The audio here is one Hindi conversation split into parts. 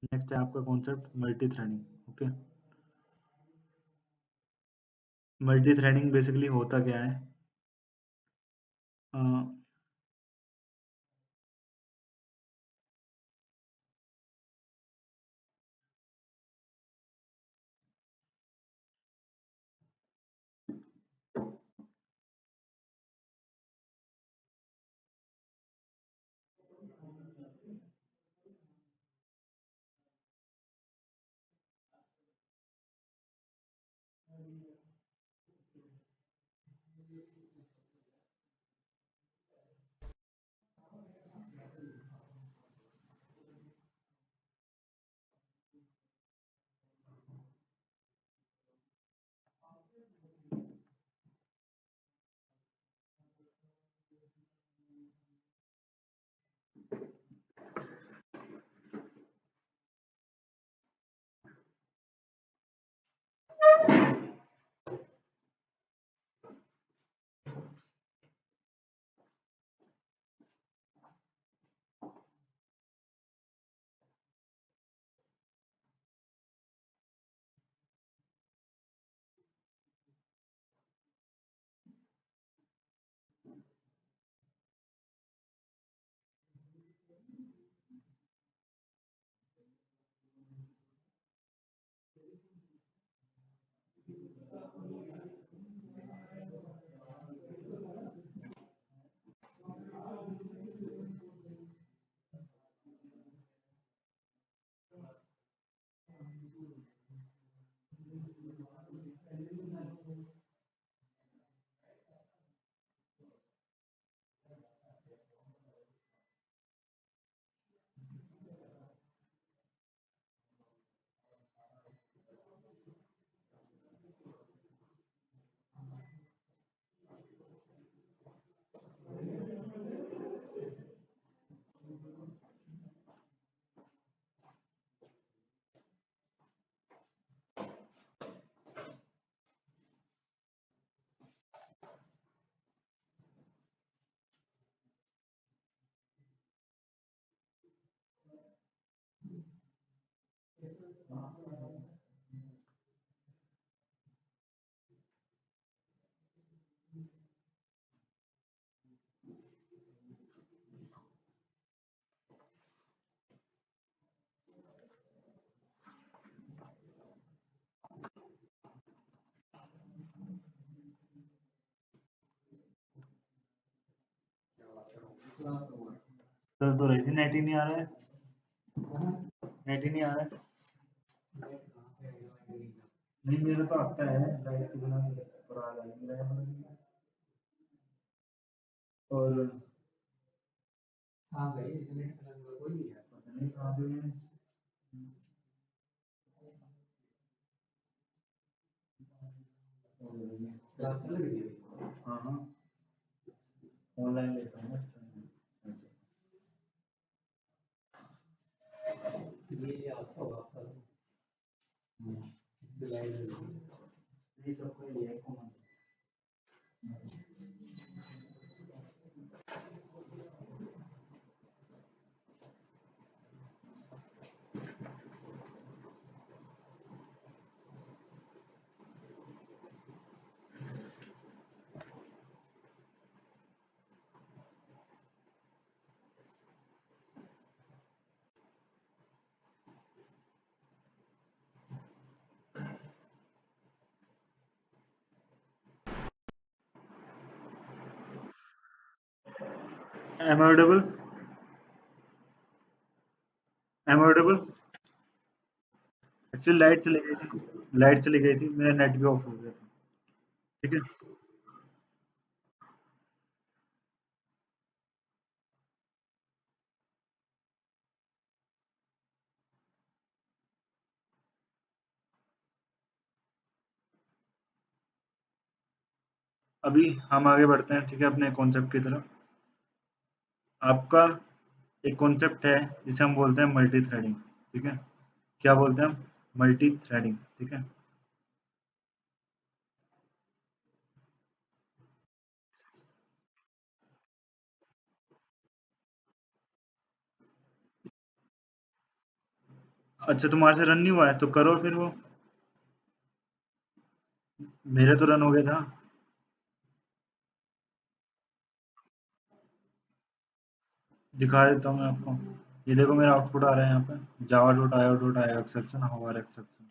नेक्स्ट है आपका concept multi threading. Okay, multi threading basically होता क्या है? अ, सर तो रही थी, नेट ही नहीं आ रहा है, नेट ही नहीं आ रहा है। नहीं, मेरे तो आता है लाइट के बिना, पर आ रहा है और पता नहीं कहाँ पे है। हाँ हाँ, ऑनलाइन लेता हूँ। ये सबको ये है common. Am audible? Am audible? Actually light चली गई थी, लाइट चली गई थी, मेरा नेट भी ऑफ हो गया था। ठीक है, अभी हम आगे बढ़ते हैं, ठीक है, अपने कॉन्सेप्ट की तरफ। आपका एक कॉन्सेप्ट है जिसे हम बोलते हैं मल्टी थ्रेडिंग। ठीक है, क्या बोलते हैं हम? Multi threading. ठीक है, अच्छा, तुम्हारे से रन नहीं हुआ है तो करो फिर वो। मेरे तो रन हो गया था। दिखा देता हूँ मैं आपको। ये देखो मेरा आउटपुट आ रहा है यहाँ पे, जावा डॉट आयो डॉट आयो एक्सेप्शन हवार एक्सेप्शन।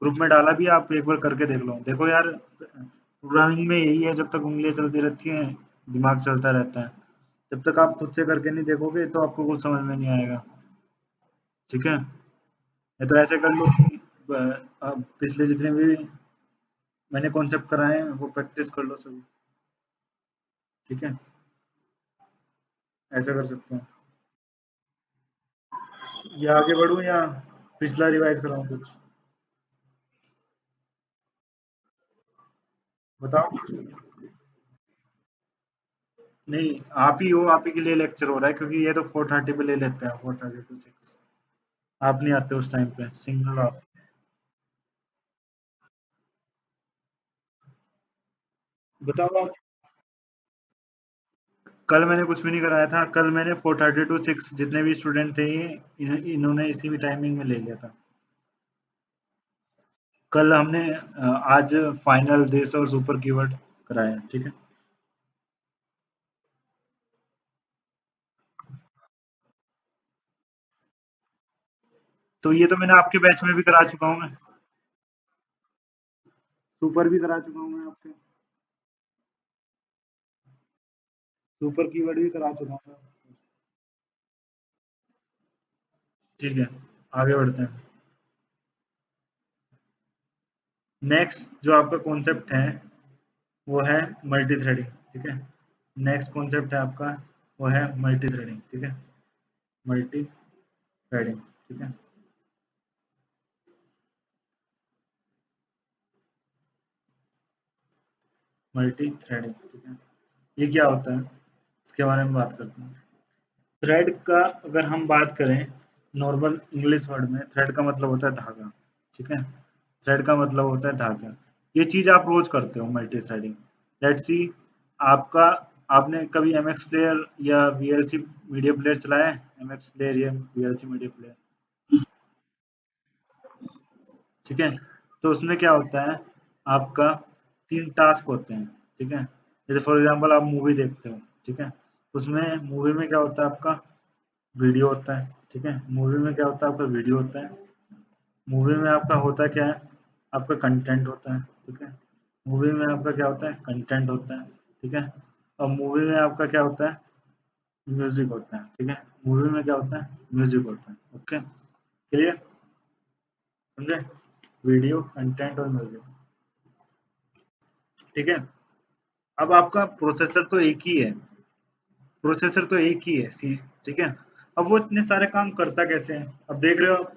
ग्रुप में डाला भी, आप एक बार करके देख लो। देखो यार, प्रोग्रामिंग में यही है, जब तक उंगलियां चलती रहती हैं दिमाग चलता रहता है। जब तक आप खुद से करके नहीं देखोगे तो आपको कुछ समझ में नहीं आएगा। ठीक है, या तो ऐसे कर लो कि पिछले जितने भी मैंने कॉन्सेप्ट कराए हैं वो प्रैक्टिस कर लो सभी। ठीक है, ऐसा कर सकते हैं। या आगे बढ़ूं या पिछला रिवाइज कराऊं कुछ? बताओ। नहीं, आप ही हो, आप ही के लिए लेक्चर हो रहा है, क्योंकि ये तो 4:30 पे ले लेते हैं, 4:30 to 6। आप नहीं आते उस टाइम पे, सिंगल आप। बताओ आप। कल मैंने कुछ भी नहीं कराया था, कल मैंने 4:30 to 6 जितने भी स्टूडेंट थे ये इन्होंने इसी भी टाइमिंग में ले लिया था। कल हमने आज फाइनल दिस और सुपर कीवर्ड कराया। ठीक है, तो ये तो मैंने आपके बैच में भी करा चुका हूँ मैं। सुपर भी करा चुका हूँ मैं आपके। सुपर कीवर्ड भी करा चुका हूँ मैं। ठीक है, आगे बढ़ते हैं। नेक्स्ट जो आपका कॉन्सेप्ट है वो है मल्टी थ्रेडिंग। ठीक है, नेक्स्ट कॉन्सेप्ट है आपका वो है मल्टी थ्रेडिंग। ठीक है, मल्टी थ्रेडिंग। ठीक है, मल्टी थ्रेडिंग। ठीक है, ये क्या होता है इसके बारे में बात करते हैं। थ्रेड का अगर हम बात करें नॉर्मल इंग्लिश वर्ड में, थ्रेड का मतलब होता है धागा। ठीक है, थ्रेड का मतलब होता है धागा। ये चीज आप रोज करते हो मल्टी थ्रेडिंग। लेट्स सी, आपका आपने कभी एमएक्स प्लेयर या वीएलसी मीडिया प्लेयर चलाया है? एमएक्स प्लेयर या वीएलसी मीडिया प्लेयर। ठीक है, तो उसमें क्या होता है आपका, 3 टास्क होते हैं। ठीक है, जैसे फॉर एग्जांपल आप मूवी देखते हो। ठीक है, उसमें मूवी में क्या होता है आपका, वीडियो होता है। ठीक है, मूवी में क्या होता है आपका, वीडियो होता है। मूवी में आपका होता क्या है, आपका कंटेंट होता है। ठीक है, मूवी में आपका क्या होता है, कंटेंट होता है। ठीक है, और मूवी में आपका क्या होता है, म्यूजिक होता है। ठीक है, मूवी में क्या होता है, म्यूजिक होता है। Okay, clear? समझे? वीडियो, कंटेंट और म्यूजिक। ठीक है, अब आपका प्रोसेसर तो एक ही है, प्रोसेसर तो एक ही है सी। ठीक है, अब वो इतने सारे काम करता कैसे है, अब देख रहे हो आप।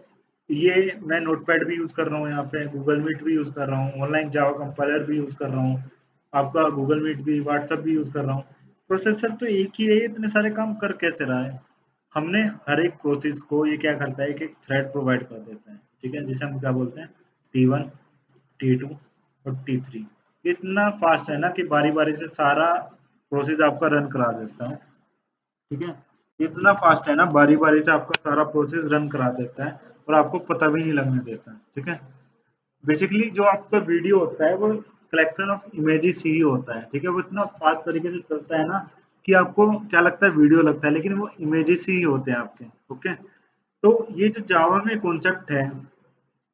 ये मैं नोटपैड भी यूज कर रहा हूँ, यहाँ पे गूगल मीट भी यूज कर रहा हूँ, ऑनलाइन जावा कंपाइलर भी यूज कर रहा हूँ, आपका गूगल मीट भी, व्हाट्सएप भी यूज कर रहा हूँ। प्रोसेसर तो एक ही है, ये इतने सारे काम कर कैसे रहा है? हमने हर एक प्रोसेस को ये क्या करता है, एक थ्रेड प्रोवाइड कर देता है। ठीक है, जिसे हम क्या बोलते हैं, T1, T2 और T3। इतना फास्ट है ना कि बारी बारी से सारा प्रोसेस आपका रन करा देता है। ठीक है, इतना फास्ट है ना, बारी बारी से आपका सारा प्रोसेस रन करा देता है और आपको पता भी नहीं लगने देता है। ठीक है, बेसिकली जो आपका वीडियो होता है वो कलेक्शन ऑफ इमेजेस ही होता है। ठीक है, वो इतना फास्ट तरीके से चलता है ना कि आपको क्या लगता है, वीडियो लगता है, लेकिन वो इमेजेस ही होते हैं आपके। ओके, तो ये जो जावा में कॉन्सेप्ट है,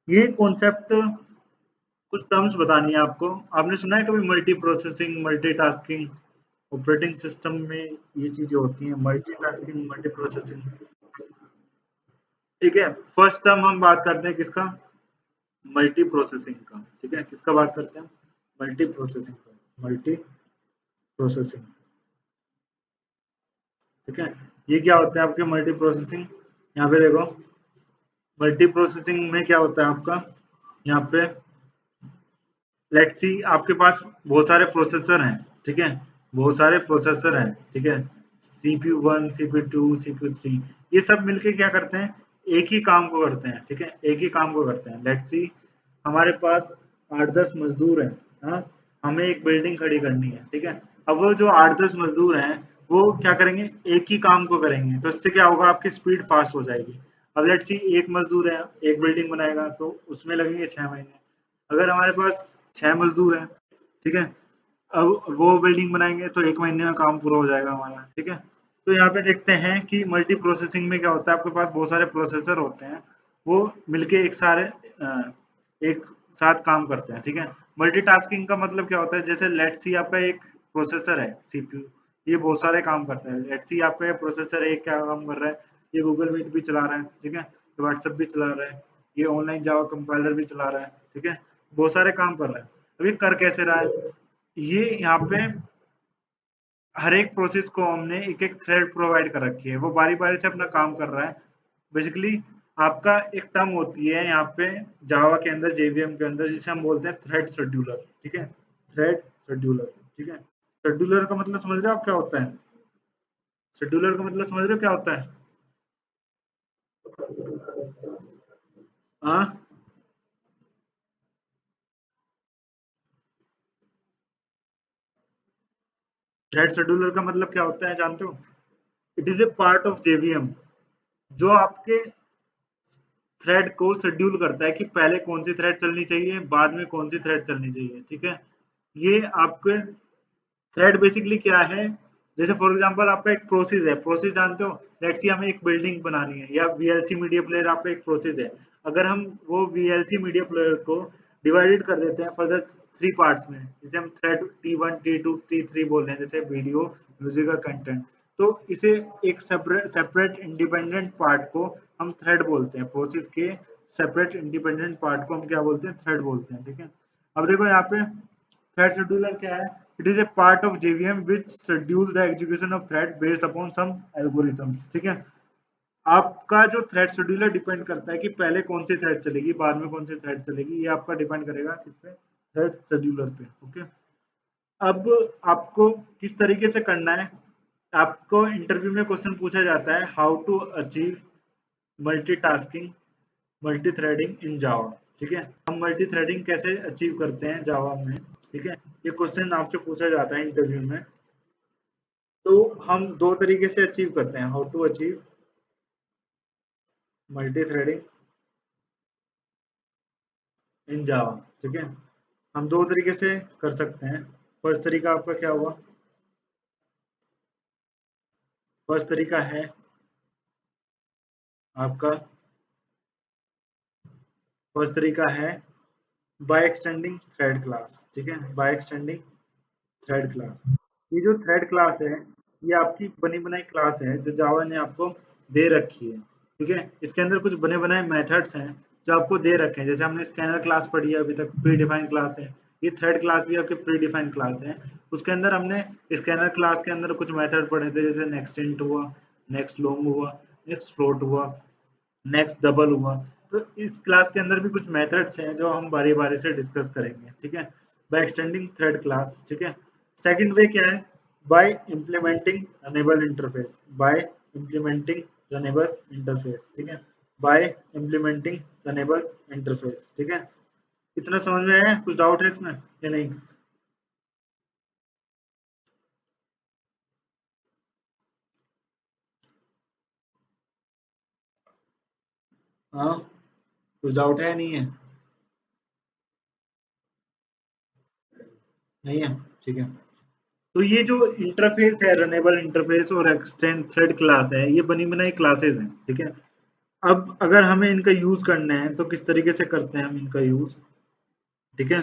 ये कॉन्सेप्ट कुछ टर्म्स बतानी है आपको। आपने सुना है कभी multi processing, multitasking? Operating system में ये चीजें होती हैं, मल्टीटास्किंग, मल्टी प्रोसेसिंग। ठीक है, फर्स्ट टर्म हम बात करते हैं किसका, मल्टी प्रोसेसिंग का। ठीक है, किसका बात करते हैं, मल्टी प्रोसेसिंग का, मल्टी प्रोसेसिंग। ठीक है, ये क्या होता है आपके मल्टी प्रोसेसिंग, यहाँ पे देखो। मल्टी प्रोसेसिंग में क्या होता है आपका, यहाँ पे लेट्स सी आपके पास बहुत सारे प्रोसेसर हैं। ठीक है, बहुत सारे प्रोसेसर हैं। ठीक है, CPU1, CPU2, CPU3, ये सब मिलके क्या करते हैं, एक ही काम को करते हैं। ठीक है, एक ही काम को करते हैं। लेट्स सी हमारे पास 8-10 मजदूर हैं। हाँ, हमें एक बिल्डिंग खड़ी करनी है। ठीक है, अब वो जो 8-10 मजदूर हैं वो क्या करेंगे, एक ही काम को करेंगे, तो इससे क्या होगा, आपकी स्पीड फास्ट हो जाएगी। अब लेट्स सी एक मजदूर है, एक बिल्डिंग बनाएगा तो उसमें लगेंगे 6 महीने। अगर हमारे पास 6 मजदूर हैं, ठीक है, अब वो बिल्डिंग बनाएंगे तो 1 महीने में काम पूरा हो जाएगा हमारा, ठीक है। तो यहाँ पे देखते हैं कि मल्टी प्रोसेसिंग में क्या होता है, आपके पास बहुत सारे प्रोसेसर होते हैं, वो मिलके एक साथ काम करते हैं, ठीक है। मल्टीटास्किंग का मतलब क्या होता है, जैसे लेट्स सी आपका एक प्रोसेसर है सीपीयू, ये बहुत सारे काम करता है। लेट्स सी आपका ये प्रोसेसर है, क्या काम कर रहा है, ये गूगल मीट भी चला रहा है, ठीक है, व्हाट्सएप भी चला रहा है, ये ऑनलाइन जावा कंपाइलर भी चला रहा है, ठीक है, बहुत सारे काम कर रहा है। अभी कर कैसे रहा है, ये यहाँ पे हर एक प्रोसेस को हमने एक एक थ्रेड प्रोवाइड कर रखी है, वो बारी बारी से अपना काम कर रहा है। बेसिकली आपका एक टर्म होती है यहाँ पे जावा के अंदर, जेवीएम के अंदर, जिसे हम बोलते हैं थ्रेड शेड्यूलर, ठीक है, थ्रेड शेड्यूलर, ठीक है। शेड्यूलर का मतलब समझ रहे हो आप क्या होता है, शेड्यूलर का मतलब समझ रहे हो क्या होता है? हाँ, थ्रेड शेड्यूलर का मतलब क्या होता है जानते हो? It is a part of JVM, जो आपके थ्रेड को शेड्यूल करता है कि पहले कौन सी थ्रेड चलनी चाहिए, बाद में कौन सी थ्रेड चलनी चाहिए, ठीक है। ये आपके थ्रेड बेसिकली क्या है, जैसे फॉर एग्जांपल आपका एक प्रोसेस है, प्रोसेस जानते हो, लेट्स सी हमें एक बिल्डिंग बनानी है, या वीएलसी मीडिया प्लेयर आपका एक प्रोसेस है। अगर हम वो वीएलसी मीडिया प्लेयर को डिवाइडेड कर देते हैं फर्दर 3 पार्ट्स में, जिसे हम थ्रेड T1 T2 T3 बोल रहे हैं, जैसे वीडियो, म्यूजिक और कंटेंट, तो इसे एक सेपरेट सेपरेट इंडिपेंडेंट पार्ट को हम थ्रेड बोलते हैं, प्रोसेस के सेपरेट इंडिपेंडेंट पार्ट को हम क्या बोलते हैं, थ्रेड बोलते हैं, ठीक है। अब देखो यहाँ पे थ्रेड शेड्यूलर क्या है, it is a part of JVM which schedule the execution of thread based upon some algorithms, ठीक है। आपका जो थ्रेड शेड्यूलर डिपेंड करता है कि पहले कौन सी थ्रेड चलेगी, बाद में कौन सी थ्रेड चलेगी, ये आपका डिपेंड करेगा किस पे, थ्रेड शेड्यूलर पे, ओके। अब आपको किस तरीके से करना है, आपको इंटरव्यू में क्वेश्चन पूछा जाता है, how to achieve multitasking multi threading in Java, ठीक है, हम मल्टी थ्रेडिंग कैसे अचीव करते हैं जावा में, ठीक है, ये क्वेश्चन आपसे पूछा जाता है इंटरव्यू में। तो हम दो तरीके से अचीव करते हैं, how to achieve multi threading in Java, ठीक है। हम दो तरीके से कर सकते हैं। फर्स्ट तरीका आपका क्या हुआ, फर्स्ट तरीका है आपका, फर्स्ट तरीका है बाय एक्सटेंडिंग थ्रेड क्लास, ठीक है, बाय एक्सटेंडिंग थ्रेड क्लास। ये जो थ्रेड क्लास है, ये आपकी बनी बनाई क्लास है जो जावा ने आपको दे रखी है, ठीक है। इसके अंदर कुछ बने बनाए मेथड्स हैं जो आपको दे रखे हैं, जैसे हमने स्कैनर क्लास पढ़ी है अभी तक, प्री डिफाइंड क्लास है। ये थ्रेड क्लास भी आपकी प्री डिफाइंड क्लास है। उसके अंदर हमने स्कैनर क्लास के अंदर कुछ मेथड पढ़े थे, जैसे नेक्स्ट इंट हुआ, नेक्स्ट लॉन्ग हुआ, नेक्स्ट फ्लोट हुआ, नेक्स्ट डबल हुआ। तो इस क्लास के अंदर भी कुछ मेथड्स हैं जो हम बारी बारी से डिस्कस करेंगे, ठीक है, बाय एक्सटेंडिंग थ्रेड क्लास, ठीक है। सेकंड वे क्या है, bye implementing runnable interface, bye implementing runnable interface, ठीक है, बाय इम्प्लीमेंटिंग रनेबल इंटरफेस, ठीक है। इतना समझ में आया, कुछ डाउट है इसमें या नहीं? हाँ, कुछ डाउट है नहीं है? नहीं है, ठीक है। तो ये जो इंटरफेस है, रनेबल इंटरफेस और एक्सटेंड थ्रेड क्लास है, ये बनी बनाई क्लासेस हैं, ठीक है। अब अगर हमें इनका यूज करना है तो किस तरीके से करते हैं हम इनका यूज, ठीक है,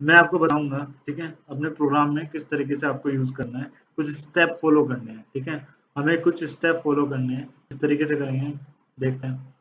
मैं आपको बताऊंगा, ठीक है, अपने प्रोग्राम में किस तरीके से आपको यूज करना है, कुछ स्टेप फॉलो करने हैं, ठीक है, हमें कुछ स्टेप फॉलो करने हैं, किस तरीके से करेंगे देखते हैं।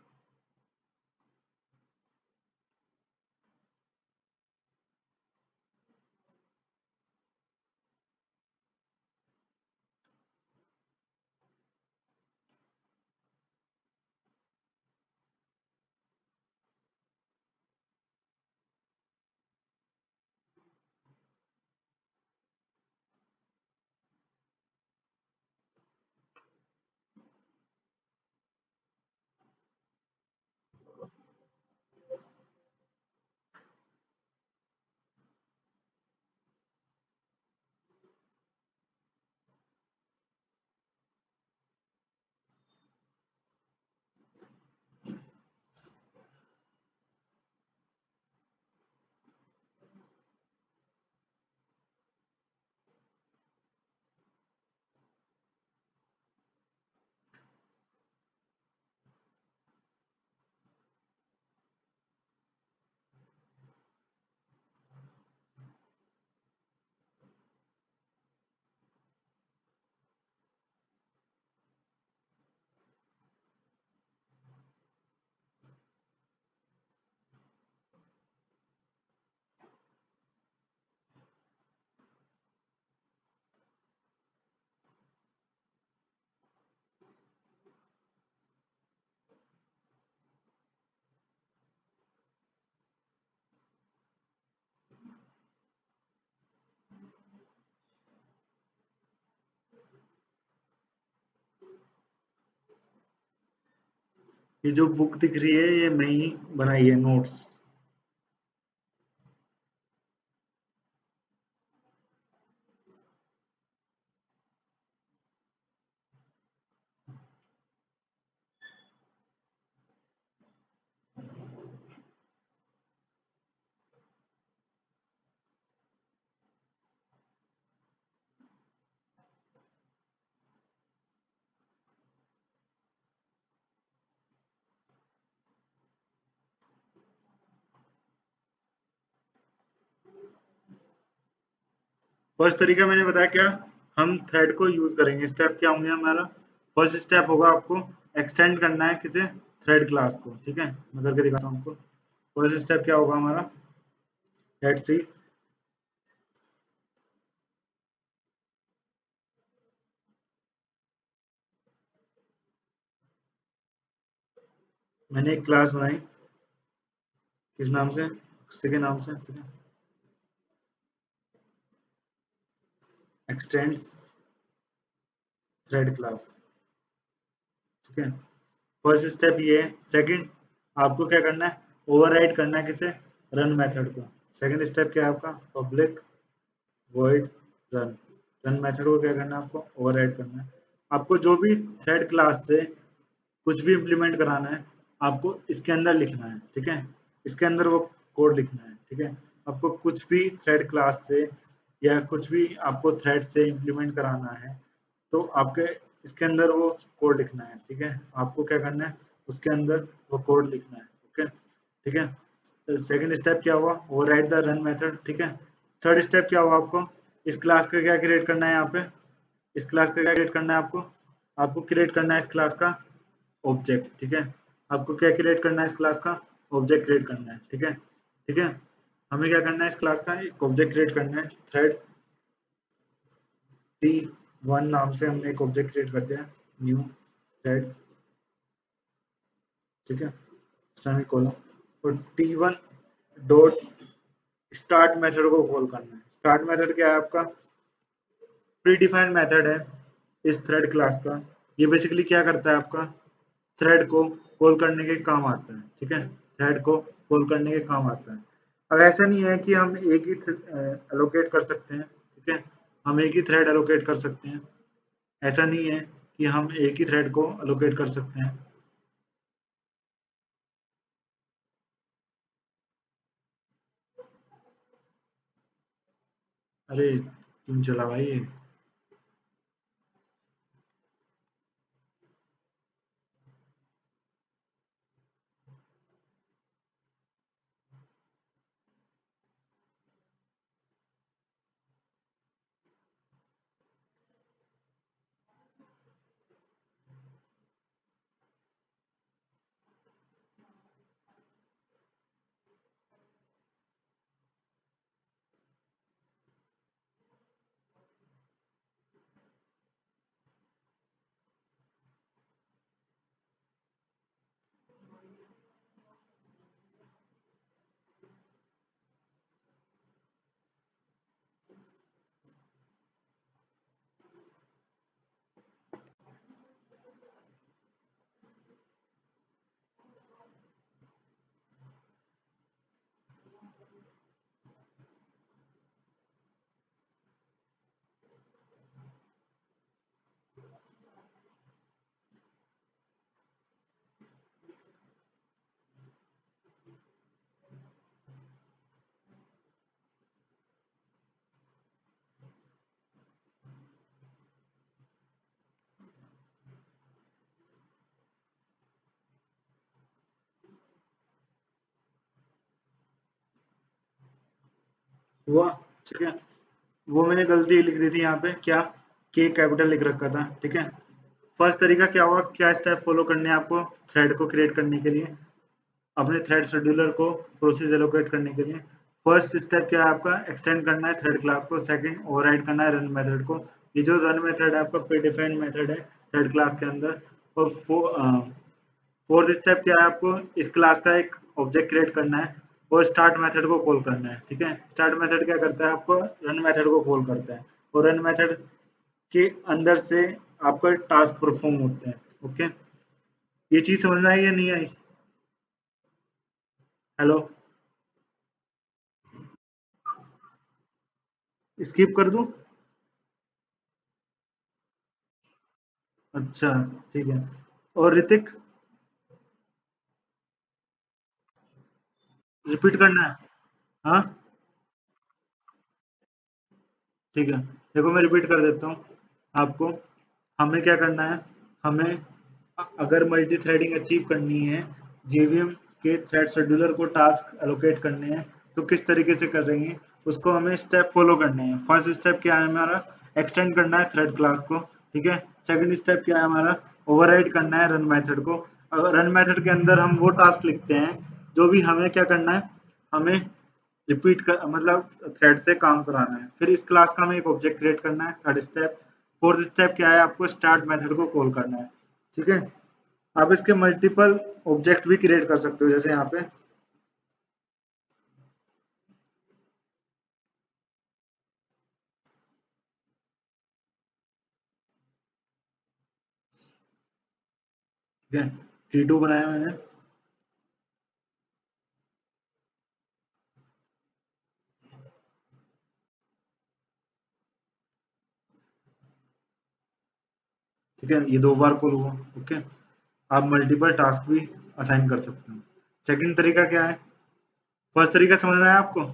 ये जो बुक दिख रही है ये मैं ही बनाई है, नोट्स। फर्स्ट तरीका मैंने बताया क्या, हम थ्रेड को यूज करेंगे। स्टेप क्या होंगे हमारा? फर्स्ट स्टेप होगा आपको एक्सटेंड करना है किसे, थ्रेड क्लास को। ठीक है, मैं करके दिखाता हूँ आपको। फर्स्ट स्टेप क्या होगा हमारा, लेट्स सी। मैंने एक क्लास बनाई, किस नाम से, किसी के नाम से, ठीक है, एक्सटेंड्स थ्रेड क्लास। ठीक है, फर्स्ट स्टेप ये है। सेकंड, आपको क्या करना है, ओवरराइड करना है किसे, रन मेथड को। सेकंड स्टेप क्या है आपका, public void run. Run method को क्या करना है आपको, ओवरराइड करना है। आपको जो भी थ्रेड क्लास से कुछ भी इम्प्लीमेंट कराना है, आपको इसके अंदर लिखना है। ठीक है, इसके अंदर वो कोड लिखना है। ठीक है, आपको कुछ भी थ्रेड क्लास से या कुछ भी आपको थ्रेड से इम्प्लीमेंट कराना है, तो आपके इसके अंदर वो कोड लिखना है। ठीक है, आपको क्या करना है, उसके अंदर वो कोड लिखना है। ओके, ठीक है। सेकंड स्टेप क्या हुआ, ओवरराइड द रन मेथड। ठीक है, थर्ड स्टेप क्या हुआ, आपको इस क्लास का क्या क्रिएट करना है, यहाँ पे इस क्लास का क्या क्रिएट करना है आपको, आपको क्रिएट करना है इस क्लास का ऑब्जेक्ट। ठीक है, आपको क्या क्रिएट करना है, इस क्लास का ऑब्जेक्ट क्रिएट करना है। ठीक है, ठीक है, हमें क्या करना है, इस क्लास का एक ऑब्जेक्ट क्रिएट करना है। थ्रेड टी वन नाम से हमने एक ऑब्जेक्ट क्रिएट कर दिया, न्यू थ्रेड। ठीक है, सेमीकोलन, और T one dot start method को कॉल करना है। स्टार्ट मेथड क्या है आपका, प्री डिफाइंड मेथड है इस थ्रेड क्लास का। ये बेसिकली क्या करता है, आपका थ्रेड को कॉल करने के काम आता है। ठीक है, थ्रेड को कॉल करने के काम आता है। अब ऐसा नहीं है कि हम एक ही एलोकेट कर सकते हैं। ठीक है, हम एक ही थ्रेड एलोकेट कर सकते हैं, ऐसा नहीं है कि हम एक ही थ्रेड को एलोकेट कर सकते हैं। अरे तुम चला भाई ये। हुआ, ठीक है, वो मैंने गलती लिख दी थी यहाँ पे, क्या के कैपिटल लिख रखा था। ठीक है, फर्स्ट तरीका क्या हुआ, क्या स्टेप फॉलो करने हैं आपको थ्रेड को क्रिएट करने के लिए, अपने थ्रेड शेड्यूलर को प्रोसेस एलोकेट करने के लिए। फर्स्ट स्टेप क्या है आपका, एक्सटेंड करना है थ्रेड क्लास को। सेकंड, ओवरराइड करना है रन मेथड को। ये जो रन मेथड है आपका प्री डिफाइंड मेथड है थ्रेड क्लास के अंदर। और फोर्थ स्टेप क्या है, आपको इस क्लास का एक ऑब्जेक्ट क्रिएट करना है और स्टार्ट मेथड को कॉल करना है। ठीक है, स्टार्ट मेथड क्या करता है, आपको रन मेथड को कॉल करता है, और रन मेथड के अंदर से आपका टास्क परफॉर्म होते हैं। ओके, ये चीज समझ में आई या नहीं आई? हेलो? स्किप कर दूं? अच्छा, ठीक है। और ऋतिक, रिपीट करना है? हाँ, ठीक है। देखो मैं रिपीट कर देता हूँ आपको। हमें क्या करना है? हमें अगर मल्टी थ्रेडिंग अचीव करनी है, जेवीएम के थ्रेड शेड्यूलर को टास्क एलोकेट करने हैं, तो किस तरीके से करेंगे? उसको हमें स्टेप फॉलो करने हैं। फर्स्ट स्टेप क्या है हमारा? एक्सटेंड करना है थ्रेड क्लास को। ठीक है। सेकंड स्टेप क्या है हमारा? ओवरराइड करना है रन मेथड को। रन मेथड के अंदर हम वो टास्क लिखते हैं जो भी हमें क्या करना है, हमें रिपीट कर मतलब थ्रेड से काम कराना है। फिर इस क्लास का हमें एक ऑब्जेक्ट क्रिएट करना है, थर्ड स्टेप। फोर्थ स्टेप क्या है? आपको स्टार्ट मेथड को कॉल करना है। ठीक है। आप इसके मल्टीपल ऑब्जेक्ट भी क्रिएट कर सकते हो, जैसे यहाँ पे। ठीक है, T2 बनाया मैंने। ठीक है, ये 2 बार कॉल हुआ। ओके। आप मल्टीपल टास्क भी असाइन कर सकते हो। सेकंड तरीका क्या है? फर्स्ट तरीका समझ में आया आपको?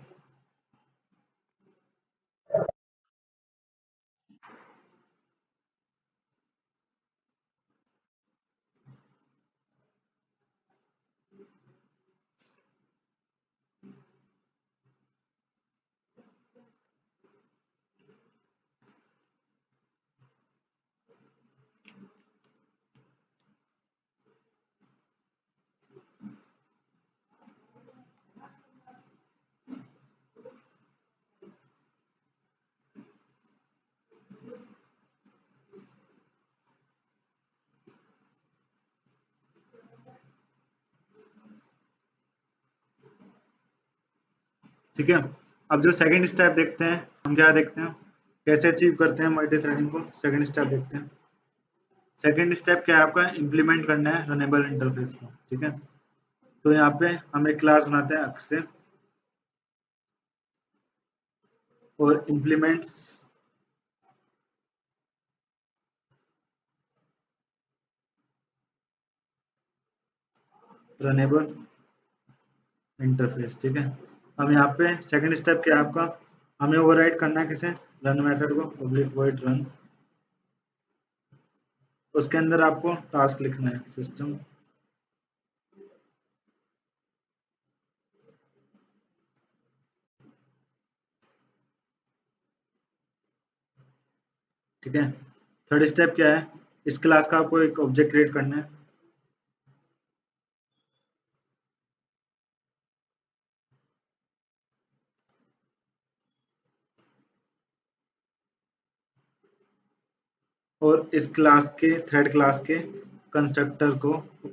ठीक है। अब जो सेकंड स्टेप देखते हैं, हम क्या देखते हैं, कैसे अचीव करते हैं मल्टी थ्रेडिंग को। सेकंड स्टेप देखते हैं। सेकंड स्टेप क्या है आपका? इम्प्लीमेंट करना है रनेबल इंटरफेस को। ठीक है। तो यहाँ पे हम एक क्लास बनाते हैं अक्से, और इम्प्लीमेंट्स रनेबल इंटरफेस। ठीक है। अब यहाँ पे सेकंड स्टेप क्या है आपका? हमें ओवरराइड करना है किसे? रन मेथड को, पब्लिक वॉइड रन। उसके अंदर आपको टास्क लिखना है, सिस्टम। ठीक है। थर्ड स्टेप क्या है? इस क्लास का आपको एक ऑब्जेक्ट क्रिएट करना है। और इस क्लास के थ्रेड क्लास के कंस्ट्रक्टर को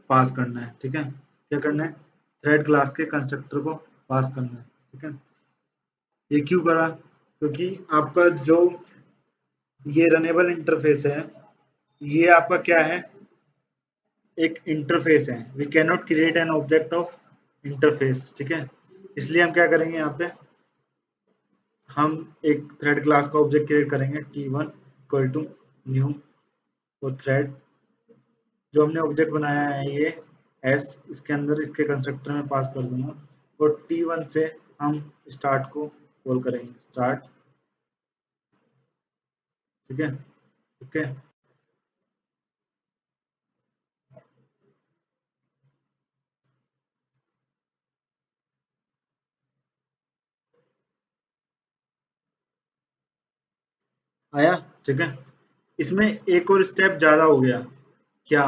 पास करना है। ठीक है। क्या करना है? थ्रेड क्लास के कंस्ट्रक्टर को पास करना है। ठीक है। ये क्यों करा? क्योंकि आपका जो ये रनेबल इंटरफेस है, ये आपका क्या है? एक इंटरफेस है। We can not create an object of interface. ठीक है। इसलिए हम क्या करेंगे यहाँ पे, हम एक थ्रेड क्लास का ऑब्जेक्ट क्रिएट करेंगे, T1 इक्वल टू न्यू, और थ्रेड जो हमने ऑब्जेक्ट बनाया है ये एस, इसके अंदर इसके कंस्ट्रक्टर में पास कर दूंगा। और T1 से हम स्टार्ट को कॉल करेंगे, स्टार्ट। ठीक है। ओके। आया? ठीक है। इसमें एक और स्टेप ज्यादा हो गया। क्या?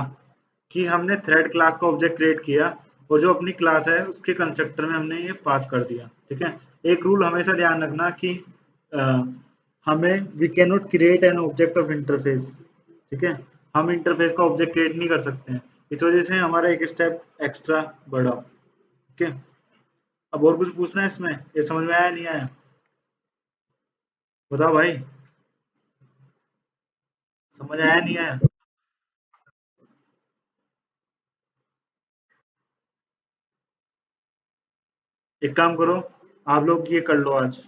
कि हमने थ्रेड क्लास का ऑब्जेक्ट क्रिएट किया, और जो अपनी क्लास है उसके कंस्ट्रक्टर में हमने ये पास कर दिया। ठीक है। एक रूल हमेशा ध्यान रखना कि अ, हमें we can not create an object of interface. ठीक है। हम इंटरफेस का ऑब्जेक्ट क्रिएट नहीं कर सकते हैं। इस वजह से हमारा एक स्टेप एक्स्ट्रा बढ़ा। ठीक है। अब और कुछ पूछना है इसमें? ये समझ में आया नहीं आया? बताओ भाई, समझ आया नहीं आया? एक काम करो, आप लोग ये कर लो आज,